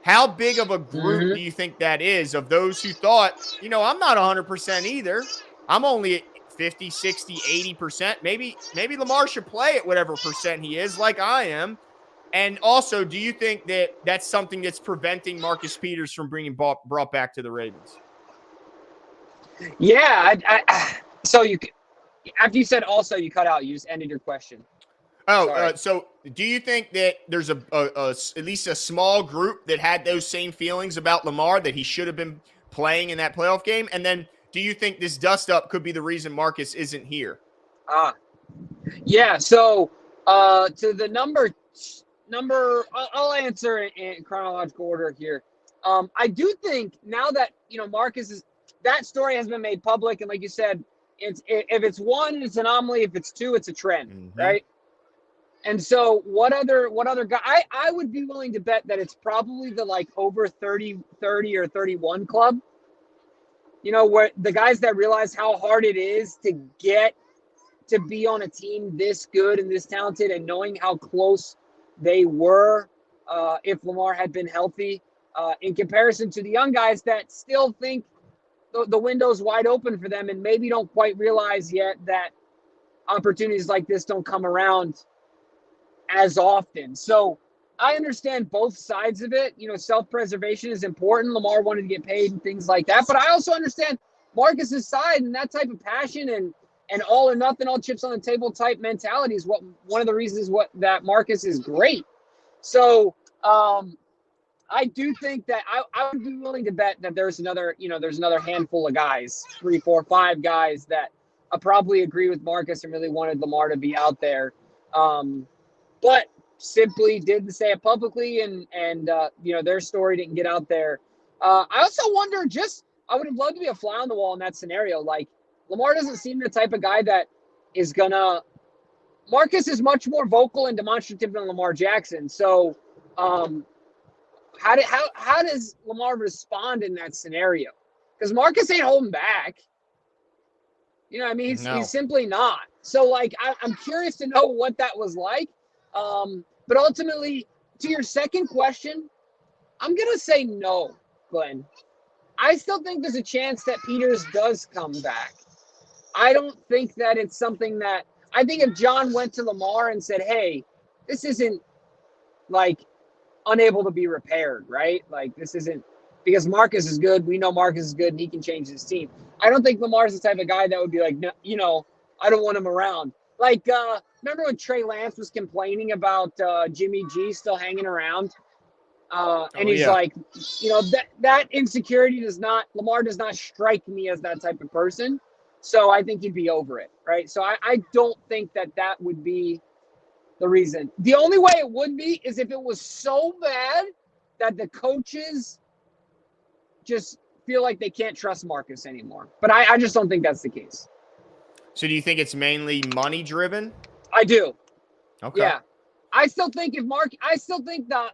How big of a group do you think that is of those who thought, I'm not 100% either. I'm only at 50, 60, 80%. Maybe Lamar should play at whatever percent he is, like I am. And also, do you think that that's something that's preventing Marcus Peters from being brought back to the Ravens? Yeah. So after you said also, you cut out. You just ended your question. So do you think that there's at least a small group that had those same feelings about Lamar, that he should have been playing in that playoff game? And then do you think this dust-up could be the reason Marcus isn't here? Yeah. So to the number, I'll answer in chronological order here. I do think now that, Marcus that story has been made public. And like you said, if it's one, it's an anomaly. If it's two, it's a trend, right? And so what other guy, I would be willing to bet that it's probably the over 30 or 31 club, where the guys that realize how hard it is to get to be on a team this good and this talented, and knowing how close they were if Lamar had been healthy, in comparison to the young guys that still think the window's wide open for them and maybe don't quite realize yet that opportunities like this don't come around as often. So I understand both sides of it. Self-preservation is important. Lamar wanted to get paid and things like that. But I also understand Marcus's side, and that type of passion and all or nothing, all chips on the table type mentality is one of the reasons that Marcus is great. So I do think that I would be willing to bet that there's another handful of guys, 3, 4, 5 guys that probably agree with Marcus and really wanted Lamar to be out there. But simply didn't say it publicly, and their story didn't get out there. I also wonder, I would have loved to be a fly on the wall in that scenario. Like, Lamar doesn't seem the type of guy that is gonna. Marcus is much more vocal and demonstrative than Lamar Jackson. So, how does Lamar respond in that scenario? Because Marcus ain't holding back. He's simply not. So, I'm curious to know what that was like. But ultimately, to your second question, I'm going to say no, Glenn. I still think there's a chance that Peters does come back. I don't think that it's something that – I think if John went to Lamar and said, hey, this isn't, unable to be repaired, right? This isn't – because Marcus is good. We know Marcus is good, and he can change his team. I don't think Lamar's the type of guy that would be like, no, I don't want him around. Remember when Trey Lance was complaining about Jimmy G still hanging around? And he's like, that insecurity Lamar does not strike me as that type of person. So I think he'd be over it, right? So I don't think that would be the reason. The only way it would be is if it was so bad that the coaches just feel like they can't trust Marcus anymore. But I just don't think that's the case. So do you think it's mainly money driven? I do. Okay. Yeah. I still think that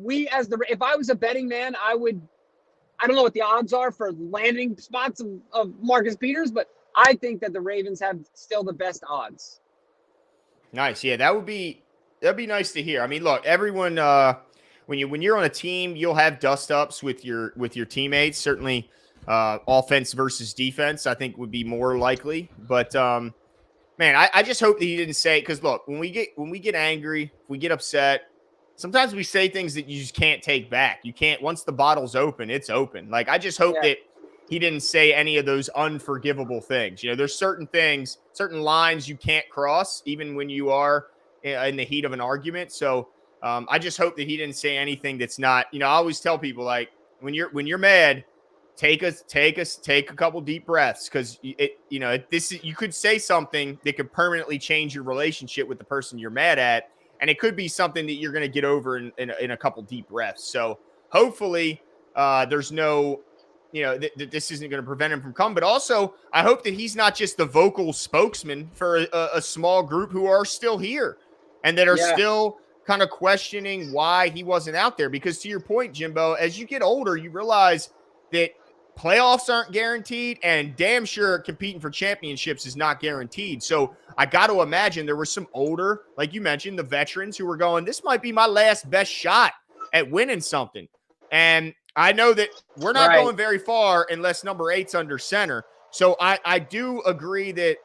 if I was a betting man, I don't know what the odds are for landing spots of Marcus Peters, but I think that the Ravens have still the best odds. Nice. Yeah, that'd be nice to hear. I mean, look, everyone when you're on a team, you'll have dust ups with your teammates. Certainly offense versus defense, I think would be more likely. But man, I just hope that he didn't say, because look, when we get angry, we get upset, sometimes we say things that you just can't take back. You can't, once the bottle's open, it's open. Like, I just hope that he didn't say any of those unforgivable things. You know, there's certain things, certain lines you can't cross, even when you are in the heat of an argument. So I just hope that he didn't say anything that's not, I always tell people, like, when you're mad, take a couple deep breaths, because you could say something that could permanently change your relationship with the person you're mad at, and it could be something that you're going to get over in a couple deep breaths. So hopefully there's no, this isn't going to prevent him from coming. But also, I hope that he's not just the vocal spokesman for a small group who are still here and that are still kind of questioning why he wasn't out there. Because to your point, Jimbo, as you get older, you realize that playoffs aren't guaranteed, and damn sure competing for championships is not guaranteed. So I got to imagine there were some older, like you mentioned, the veterans who were going, this might be my last best shot at winning something. And I know that we're not going very far unless number 8's under center. So I do agree that,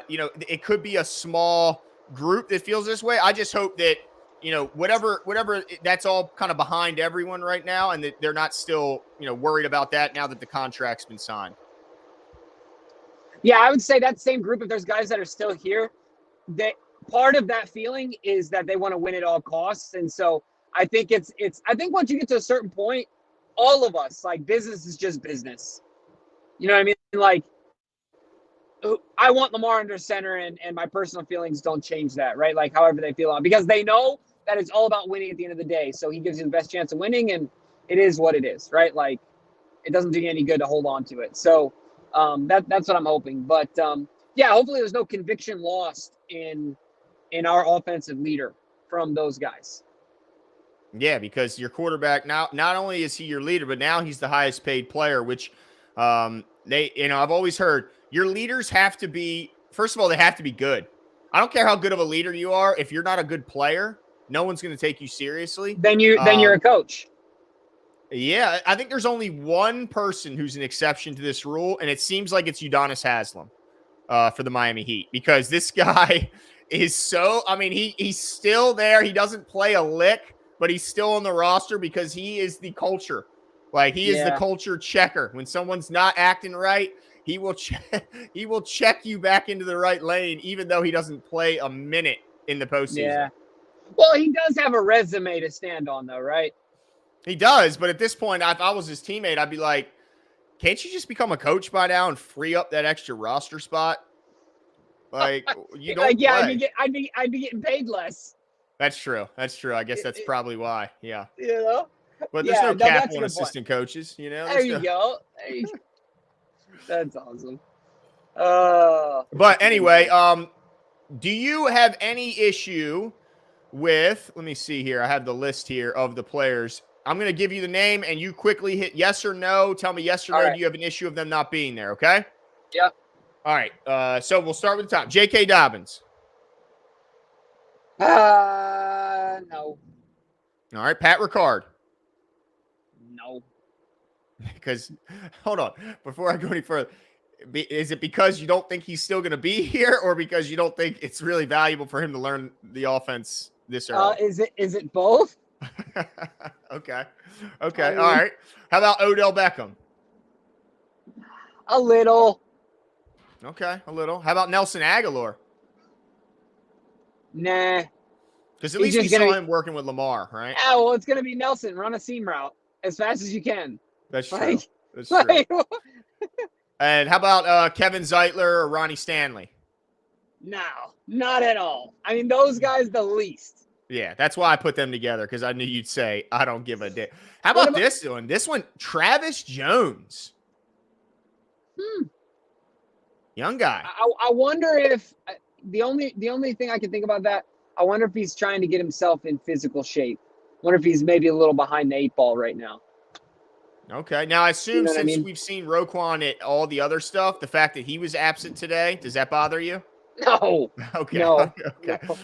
it could be a small group that feels this way. I just hope that, whatever that's all kind of behind everyone right now, and that they're not still, worried about that now that the contract's been signed. Yeah, I would say that same group, if there's guys that are still here, that part of that feeling is that they want to win at all costs. And so I think I think once you get to a certain point, all of us, like, business is just business. You know what I mean? Like, I want Lamar under center, and my personal feelings don't change that, right? Like, however they feel on, because they know that it's all about winning at the end of the day. So he gives you the best chance of winning, and it is what it is, right? Like, it doesn't do you any good to hold on to it. So that's what I'm hoping. But hopefully there's no conviction lost in our offensive leader from those guys. Yeah, because your quarterback now, not only is he your leader, but now he's the highest paid player, which I've always heard your leaders have to be, first of all, they have to be good. I don't care how good of a leader you are. If you're not a good player, no one's going to take you seriously. Then you're a coach. Yeah, I think there's only one person who's an exception to this rule, and it seems like it's Udonis Haslem for the Miami Heat, because this guy is so, he's still there. He doesn't play a lick, but he's still on the roster because he is the culture. Like, he is the culture checker. When someone's not acting right, he will check you back into the right lane, even though he doesn't play a minute in the postseason. Yeah. Well, he does have a resume to stand on, though, right? He does, but at this point, if I was his teammate, I'd be like, can't you just become a coach by now and free up that extra roster spot? Like, you don't play. I'd be getting paid less. That's true. I guess that's probably why. Yeah. But there's no cap on assistant coaches, There you go. That's awesome. But anyway, do you have any issue with, let me see here. I have the list here of the players. I'm going to give you the name, and you quickly hit yes or no. Tell me yes or no. Right. Do you have an issue of them not being there? Okay. Yep. All right. So we'll start with the top. J.K. Dobbins. No. All right. Pat Ricard. No. Because, hold on, before I go any further, is it because you don't think he's still going to be here, or because you don't think it's really valuable for him to learn the offense this early? Is it both? Okay. All right. How about Odell Beckham? A little. Okay, a little. How about Nelson Aguilar? Nah. Because at least we saw him working with Lamar, right? Yeah, well, it's going to be Nelson. Run a seam route as fast as you can. That's true. That's true. And how about Kevin Zeitler or Ronnie Stanley? No, not at all. I mean, those guys the least. Yeah, that's why I put them together, because I knew you'd say, I don't give a damn. How What about this one? This one, Travis Jones. Young guy. I wonder if the only thing I can think about that, I wonder if he's trying to get himself in physical shape. I wonder if he's maybe a little behind the 8 ball right now. Okay. Now, I assume You know what I since mean? we've seen Roquan at all the other stuff, the fact that he was absent today, does that bother you? No. Okay. No. Okay. No.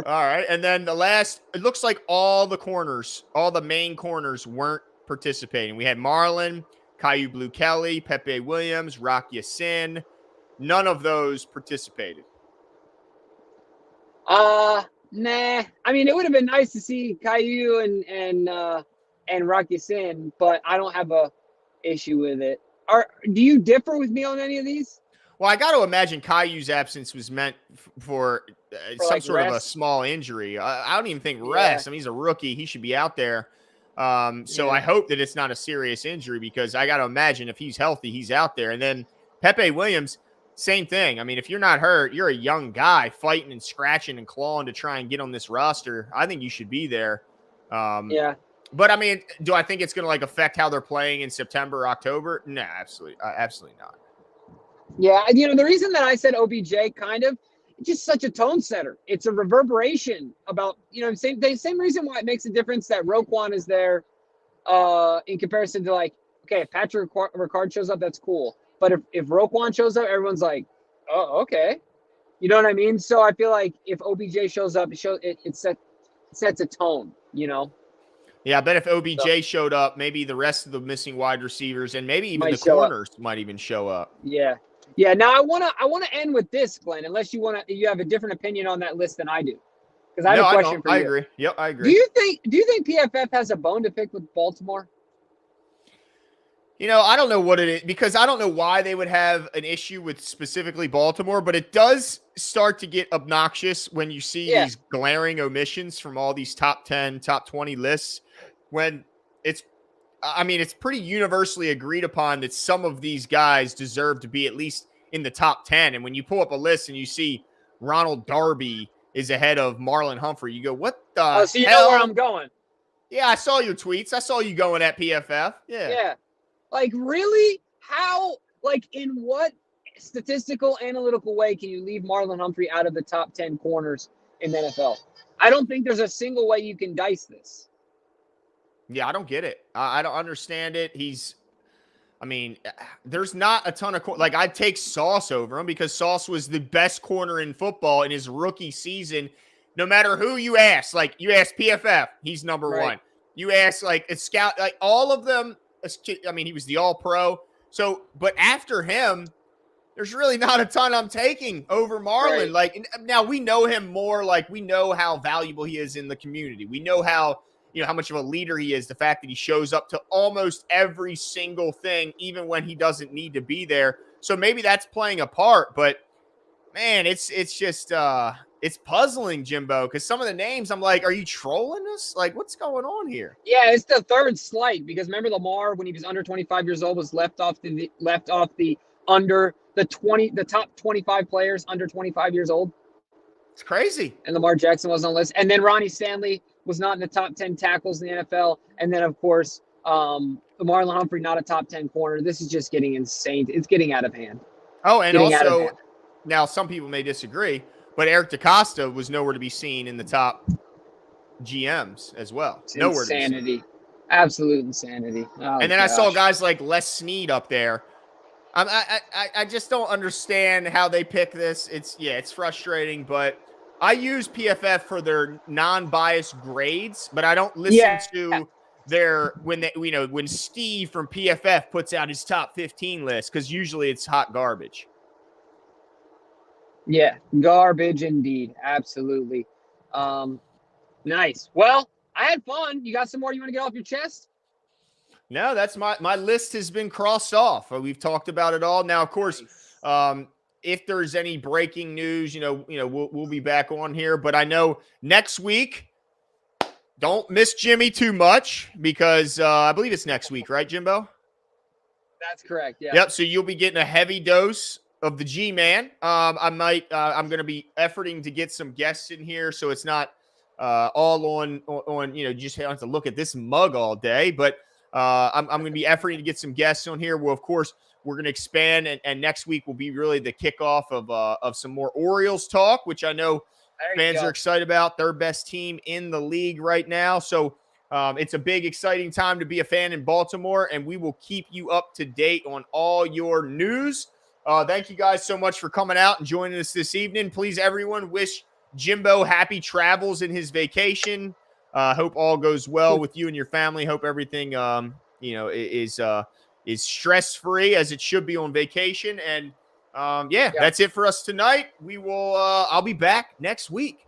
All right. And then the last, it looks like all the main corners weren't participating. We had Marlon, Caillou Blue Kelly, Pepe Williams, Rock Ya-Sin. None of those participated. Nah. I mean, it would have been nice to see Caillou and Rock Ya-Sin, but I don't have a issue with it. Do you differ with me on any of these? Well, I got to imagine Caillou's absence was meant for some like sort of a rest? small injury. I don't even think rest. I mean, he's a rookie. He should be out there. So I hope that it's not a serious injury, because I got to imagine if he's healthy, he's out there. And then Pepe Williams, same thing. I mean, if you're not hurt, you're a young guy fighting and scratching and clawing to try and get on this roster. I think you should be there. Yeah. But I mean, do I think it's going to like affect how they're playing in September, October? No, absolutely not. Yeah, the reason that I said OBJ it's just such a tone setter. It's a reverberation about, same reason why it makes a difference that Roquan is there in comparison to, like, okay, if Patrick Ricard shows up, that's cool. But if Roquan shows up, everyone's like, oh, okay. You know what I mean? So I feel like if OBJ shows up, it sets a tone, Yeah, I bet if OBJ showed up, maybe the rest of the missing wide receivers and maybe even the corners might even show up. Yeah. Yeah. Now I wanna end with this, Glenn, unless you have a different opinion on that list than I do. Because I have a question for you. I agree. Yep, I agree. Do you think PFF has a bone to pick with Baltimore? I don't know what it is, because I don't know why they would have an issue with specifically Baltimore, but it does start to get obnoxious when you see these glaring omissions from all these top 10, top 20 lists, when it's pretty universally agreed upon that some of these guys deserve to be at least in the top 10. And when you pull up a list and you see Ronald Darby is ahead of Marlon Humphrey, you go, what the hell? So you know where I'm going. Yeah, I saw your tweets. I saw you going at PFF. Yeah. Yeah. Like, really? How, like, in what statistical, analytical way can you leave Marlon Humphrey out of the top 10 corners in the NFL? I don't think there's a single way you can dice this. Yeah, I don't get it. I don't understand it. There's not a ton of, like, I'd take Sauce over him, because Sauce was the best corner in football in his rookie season. No matter who you ask, like, you ask PFF, he's number one. You ask, like, a scout, like, all of them. He was the all-pro. So, but after him, there's really not a ton I'm taking over Marlon. Right. Like, now we know him more. Like, we know how valuable he is in the community. We know how much of a leader he is. The fact that he shows up to almost every single thing, even when he doesn't need to be there. So maybe that's playing a part. But man, it's just it's puzzling, Jimbo, because some of the names I'm like, are you trolling us? Like, what's going on here? Yeah, it's the third slight, because remember Lamar, when he was under 25 years old, was left off the top 25 players under 25 years old. It's crazy. And Lamar Jackson wasn't on the list. And then Ronnie Stanley was not in the top 10 tackles in the NFL. And then, of course, Marlon Humphrey, not a top 10 corner. This is just getting insane. It's getting out of hand. Oh, and also, now some people may disagree, but Eric DaCosta was nowhere to be seen in the top GMs as well. It's nowhere insanity. to be seen. Absolute insanity. Oh, and then I saw guys like Les Snead up there. I just don't understand how they pick this. It's frustrating, but I use PFF for their non-biased grades, but I don't listen to their when Steve from PFF puts out his top 15 list, because usually it's hot garbage. Yeah, garbage indeed. Absolutely. Nice. Well, I had fun. You got some more you want to get off your chest? No, that's my list has been crossed off. We've talked about it all. Now, of course, if there's any breaking news, we'll be back on here. But I know next week, don't miss Jimmy too much, because I believe it's next week, right, Jimbo? That's correct. Yeah. Yep. So you'll be getting a heavy dose of the G-Man. I'm going to be efforting to get some guests in here, so it's not all on just have to look at this mug all day. But I'm going to be efforting to get some guests on here. Well, of course, we're going to expand, and next week will be really the kickoff of some more Orioles talk, which I know fans are excited about. Third best team in the league right now. So it's a big, exciting time to be a fan in Baltimore, and we will keep you up to date on all your news. Thank you guys so much for coming out and joining us this evening. Please, everyone, wish Jimbo happy travels in his vacation. Hope all goes well with you and your family. Hope everything, is stress-free as it should be on vacation. And that's it for us tonight. We will. I'll be back next week.